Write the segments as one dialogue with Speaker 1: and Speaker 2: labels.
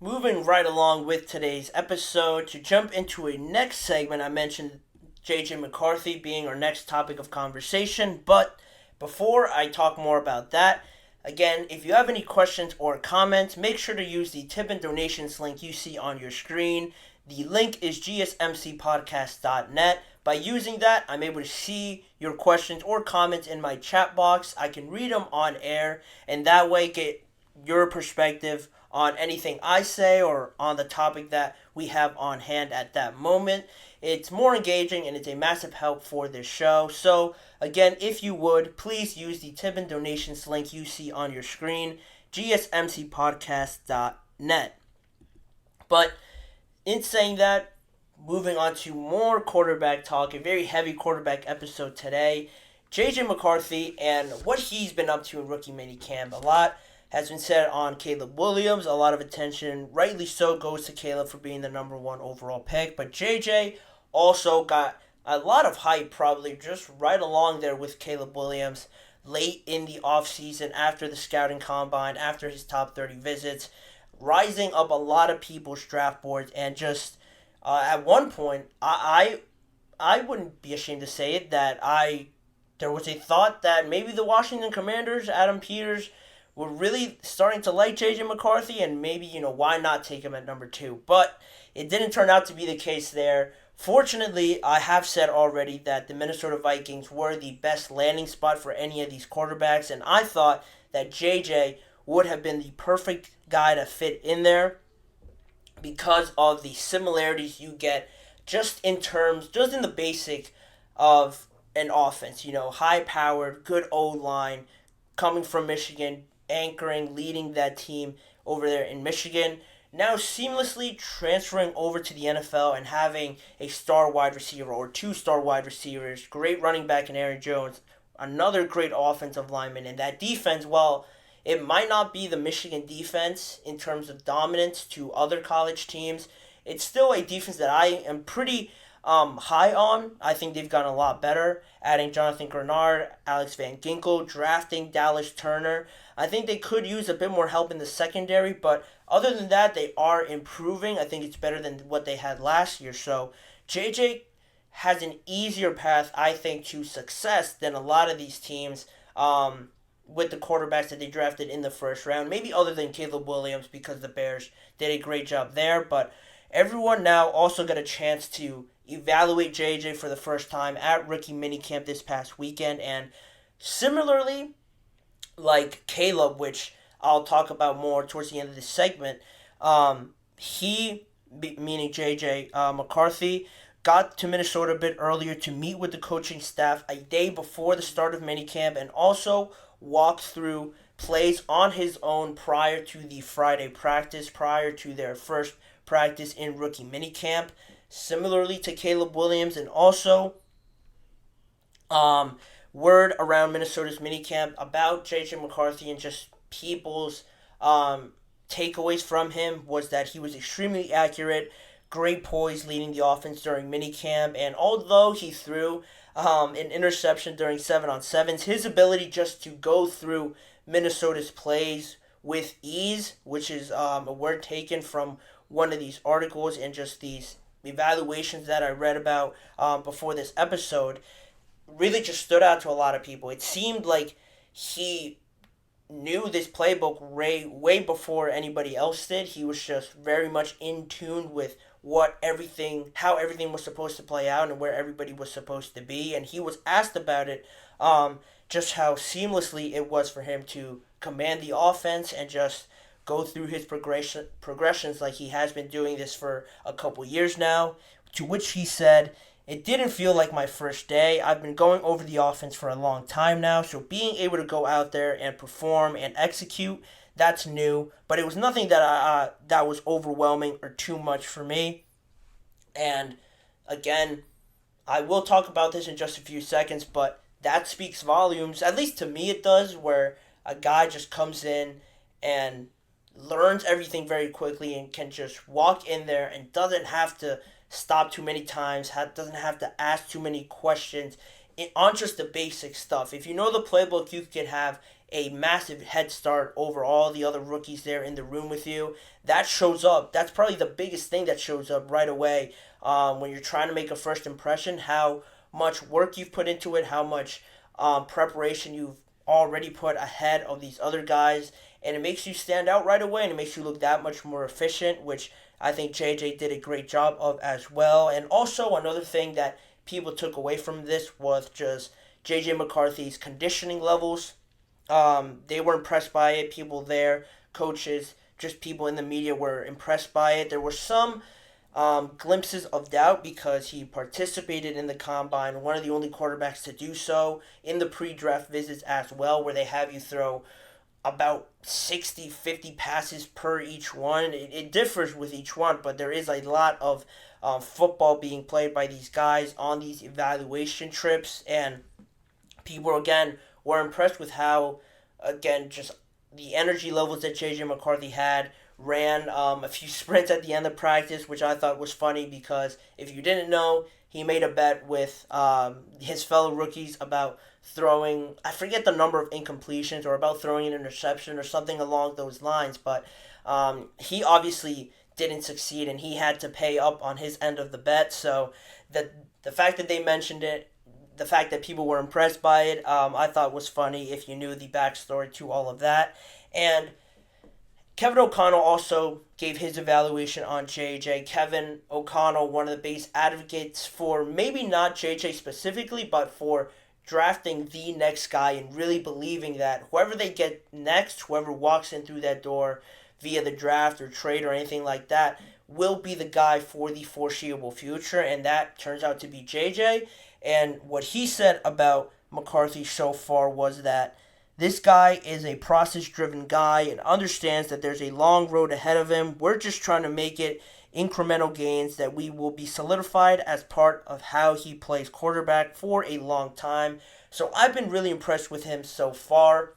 Speaker 1: Moving right along with today's episode, to jump into a next segment, I mentioned J.J.McCarthy being our next topic of conversation. But before I talk more about that, again, if you have any questions or comments, make sure to use the tip and donations link you see on your screen. The link is GSMCPodcast.net. By using that, I'm able to see your questions or comments in my chat box. I can read them on air, and that way get your perspective on anything I say or on the topic that we have on hand at that moment. It's more engaging and it's a massive help for this show. So, again, if you would, please use the tip and donations link you see on your screen, gsmcpodcast.net. But in saying that, moving on to more quarterback talk, a very heavy quarterback episode today. J.J. McCarthy and what he's been up to in rookie minicamp. A lot has been said on Caleb Williams. A lot of attention, rightly so, goes to Caleb for being the number one overall pick. But JJ also got a lot of hype, probably just right along there with Caleb Williams late in the offseason after the scouting combine, after his top 30 visits, rising up a lot of people's draft boards. And just at one point, I wouldn't be ashamed to say it, that there was a thought that maybe the Washington Commanders, Adam Peters, were really starting to like J.J. McCarthy, and maybe, why not take him at number two? But it didn't turn out to be the case there. Fortunately, I have said already that the Minnesota Vikings were the best landing spot for any of these quarterbacks, and I thought that J.J. would have been the perfect guy to fit in there because of the similarities you get just in the basic of an offense. High powered, good O line, coming from Michigan, anchoring, leading that team over there in Michigan. Now seamlessly transferring over to the NFL and having a star wide receiver or two star wide receivers, great running back in Aaron Jones, another great offensive lineman, and that defense, well, it might not be the Michigan defense in terms of dominance to other college teams. It's still a defense that I am pretty high on. I think they've gotten a lot better, adding Jonathan Grenard, Alex Van Ginkel, drafting Dallas Turner. I think they could use a bit more help in the secondary, but other than that, they are improving. I think it's better than what they had last year. So JJ has an easier path, I think, to success than a lot of these teams with the quarterbacks that they drafted in the first round. Maybe other than Caleb Williams, because the Bears did a great job there. But everyone now also got a chance to evaluate JJ for the first time at rookie minicamp this past weekend. And similarly, like Caleb, which I'll talk about more towards the end of this segment, meaning J.J. McCarthy, got to Minnesota a bit earlier to meet with the coaching staff a day before the start of minicamp, and also walked through plays on his own prior to the Friday practice, prior to their first practice in rookie minicamp. Similarly to Caleb Williams, and also word around Minnesota's minicamp about J.J. McCarthy and just people's takeaways from him was that he was extremely accurate, great poise leading the offense during minicamp, and although he threw an interception during 7-on-7s, his ability just to go through Minnesota's plays with ease, which is a word taken from one of these articles and just these evaluations that I read about before this episode, really just stood out to a lot of people. It seemed like he knew this playbook way before anybody else did. He was just very much in tune with how everything was supposed to play out and where everybody was supposed to be. And he was asked about it, just how seamlessly it was for him to command the offense and just go through his progressions like he has been doing this for a couple years now. To which he said, "It didn't feel like my first day. I've been going over the offense for a long time now, so being able to go out there and perform and execute, that's new. But it was nothing that was overwhelming or too much for me." And again, I will talk about this in just a few seconds, but that speaks volumes. At least to me, it does. Where a guy just comes in and learns everything very quickly and can just walk in there and doesn't have to stop too many times, doesn't have to ask too many questions on just the basic stuff. If you know the playbook, you can have a massive head start over all the other rookies there in the room with you. That shows up. That's probably the biggest thing that shows up right away when you're trying to make a first impression, how much work you've put into it, how much preparation you've already put ahead of these other guys, and it makes you stand out right away, and it makes you look that much more efficient, which I think JJ did a great job of as well. And also another thing that people took away from this was just J.J. McCarthy's conditioning levels. They were impressed by it. People there, coaches, just people in the media were impressed by it. There were some glimpses of doubt because he participated in the combine, one of the only quarterbacks to do so, in the pre-draft visits as well, where they have you throw about 60, 50 passes per each one. It differs with each one, but there is a lot of football being played by these guys on these evaluation trips, and people, again, were impressed with how, again, just the energy levels that J.J. McCarthy had. Ran a few sprints at the end of practice, which I thought was funny because if you didn't know, he made a bet with his fellow rookies about throwing, I forget the number of incompletions, or about throwing an interception or something along those lines, but he obviously didn't succeed and he had to pay up on his end of the bet. So the fact that they mentioned it, the fact that people were impressed by it, I thought was funny if you knew the backstory to all of that. And Kevin O'Connell also gave his evaluation on JJ. Kevin O'Connell, one of the base advocates for maybe not JJ specifically, but for drafting the next guy and really believing that whoever they get next, whoever walks in through that door via the draft or trade or anything like that, will be the guy for the foreseeable future, and that turns out to be JJ. And what he said about McCarthy so far was that this guy is a process-driven guy and understands that there's a long road ahead of him. We're just trying to make it incremental gains that we will be solidified as part of how he plays quarterback for a long time. So I've been really impressed with him so far.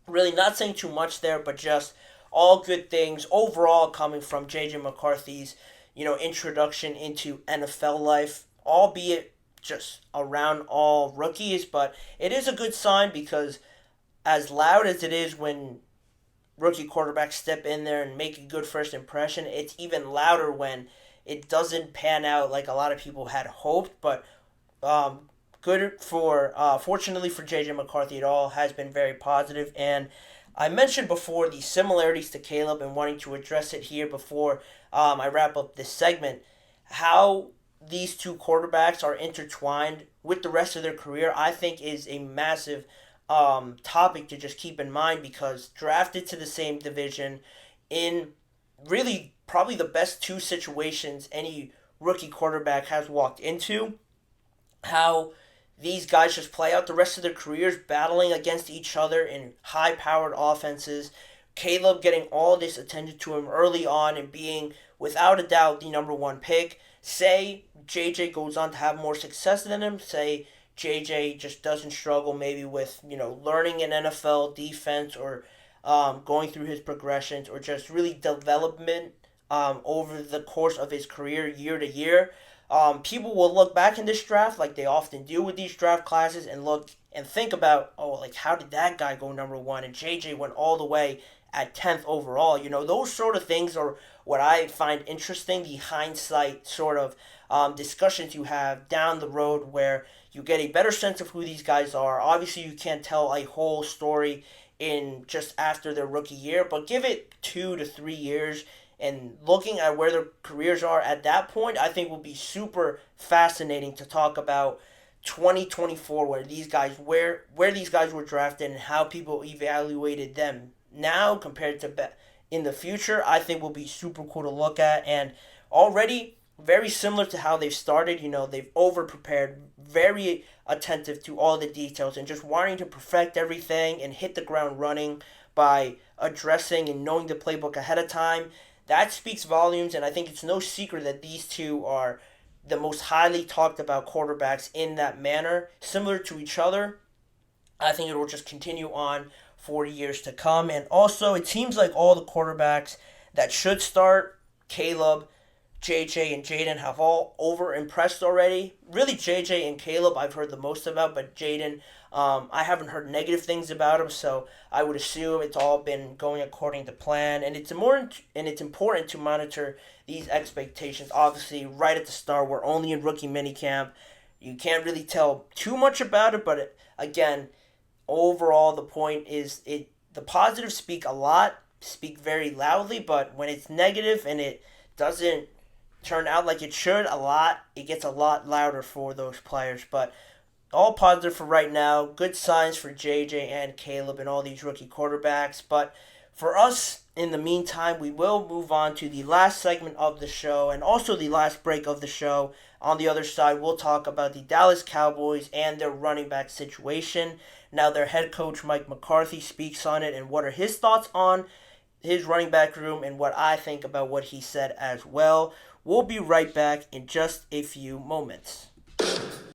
Speaker 1: Really not saying too much there, but just all good things overall coming from J.J. McCarthy's, introduction into NFL life, albeit just around all rookies. But it is a good sign because as loud as it is when rookie quarterbacks step in there and make a good first impression, it's even louder when it doesn't pan out like a lot of people had hoped. But fortunately for J.J. McCarthy, it all has been very positive. And I mentioned before the similarities to Caleb and wanting to address it here before I wrap up this segment, how these two quarterbacks are intertwined with the rest of their career, I think is a massive topic to just keep in mind, because drafted to the same division in really probably the best two situations any rookie quarterback has walked into, how these guys just play out the rest of their careers battling against each other in high-powered offenses. Caleb getting all this attention to him early on and being, without a doubt, the number one pick. Say JJ goes on to have more success than him. Say JJ just doesn't struggle maybe with, learning an NFL defense or going through his progressions or just really development over the course of his career year to year. People will look back in this draft like they often do with these draft classes and look and think about, how did that guy go number one and JJ went all the way at 10th overall? Those sort of things are what I find interesting, the hindsight sort of discussions you have down the road where you get a better sense of who these guys are. Obviously, you can't tell a whole story in just after their rookie year, but give it 2 to 3 years and looking at where their careers are at that point, I think will be super fascinating to talk about 2024, where these guys where these guys were drafted and how people evaluated them now compared to in the future. I think will be super cool to look at, and already very similar to how they've started. They've over-prepared, very attentive to all the details, and just wanting to perfect everything and hit the ground running by addressing and knowing the playbook ahead of time. That speaks volumes, and I think it's no secret that these two are the most highly talked about quarterbacks in that manner, similar to each other. I think it will just continue on for years to come. And also, it seems like all the quarterbacks that should start, Caleb, JJ and Jaden have all over impressed already. Really, JJ and Caleb I've heard the most about, but Jaden, I haven't heard negative things about him, so I would assume it's all been going according to plan. And it's important to monitor these expectations. Obviously, right at the start, we're only in rookie minicamp. You can't really tell too much about it, but again, overall, the point is the positives speak very loudly, but when it's negative and it doesn't turn out like it should, it gets a lot louder for those players. But all positive for right now. Good signs for JJ and Caleb and all these rookie quarterbacks. But for us, in the meantime, we will move on to the last segment of the show and also the last break of the show. On the other side, we'll talk about the Dallas Cowboys and their running back situation. Now, their head coach, Mike McCarthy, speaks on it and what are his thoughts on his running back room and what I think about what he said as well. We'll be right back in just a few moments.